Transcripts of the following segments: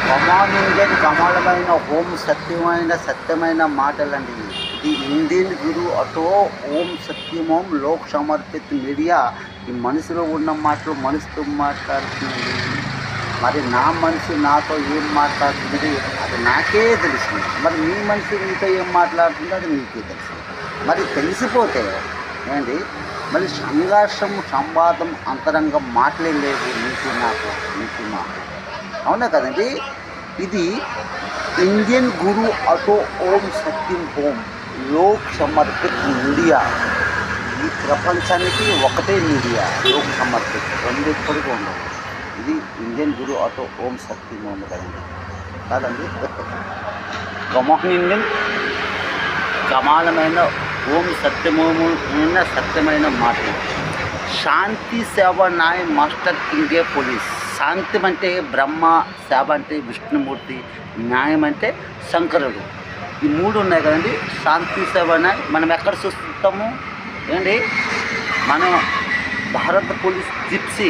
కమానింగన్ కమలమైన ఓం సత్యమైన మాటలండి. ఇది ఇండియన్ గురు అటో ఓం సత్యమోం లోక్ సమర్పిత్ మీడియా ఈ మనసులో ఉన్న మాటలు మనసుతో మాట్లాడుతుంది. మరి నా మనసు నాతో ఏం మాట్లాడుతుంది అది నాకే తెలుస్తుంది. మరి మీ మనసు మీతో ఏం మాట్లాడుతుందో అది మీకే తెలుసు. మరి తెలిసిపోతే ఏంటి మరి సంఘర్షం సంవాదం అంతరంగం మాటలే లేవు నీకు మాకు. అవునా కదండి. ఇది ఇండియన్ గురు అటో ఓం సత్యం ఓం లోక్ సమర్పిత్ మీడియా. ఈ ప్రపంచానికి ఒకటే మీడియా లోక్ సమర్పిత్, రెండు ఎప్పటికీ ఉండవు. ఇది ఇండియన్ గురు అటో ఓం సత్యం ఓం కదండి కాదండి. కమాన్ కమాలమైన ఓం సత్యమైన సత్యమైన మాటలు. శాంతి సేవ నాయ్ మాస్టర్ ఇండియా పోలీస్. శాంతి అంటే బ్రహ్మ, సేవ అంటే విష్ణుమూర్తి, న్యాయం అంటే శంకరుడు. ఈ మూడు ఉన్నాయి కదండి. శాంతి సేవ నాయ్ మనం ఎక్కడ చూస్తుంటాము ఏంటి, మనం భారత పోలీస్ జిప్సీ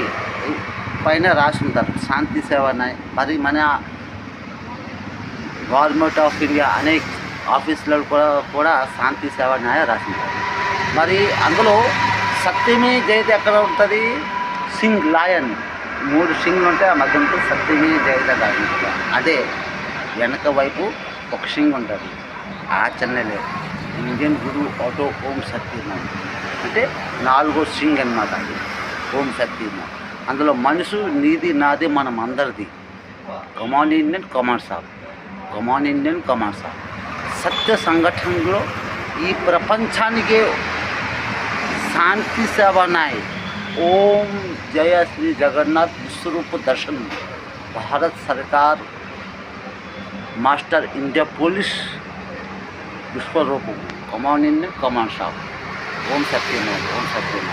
పైన రాసి ఉంటారు శాంతి సేవ నాయ్. మరి మన గవర్నమెంట్ ఆఫ్ ఇండియా అనేక ఆఫీసులలో కూడా శాంతి సేవ న్యాయ రాసి ఉంటారు. మరి అందులో సత్యమే జయత ఎక్కడ ఉంటుంది, సింగ్ లాయన్ 3 సింగ్లు ఉంటాయి. ఆ మధ్య ఉంటుంది సత్యమే జయత రాసి ఉంటుంది. అదే వెనక వైపు ఒక సింగ్ ఉంటుంది. ఆ చెన్నైలే ఇండియన్ గురు ఆటో ఓం సత్యం అంటే 4వ సింగ్ అన్నమాట. అది ఓం సత్యం. అందులో మనసు నీది నాది మనం అందరిది. కమాన్ ఇండియన్ కమాన్ సాబ్, కమాన్ ఇండియన్ కమాన్ సాబ్. సత్య సంఘటనలో ఈ ప్రపంచానికే శాంతి సేవ నాయ్ ఓం జయ శ్రీ జగన్నాథ్ విశ్వరూप दर्शन भारत सरकार मास्टर इंडिया पुलिस विश्वरूप कमान इंडियन कमान साहब ओम सत्यम ओम सत्यम।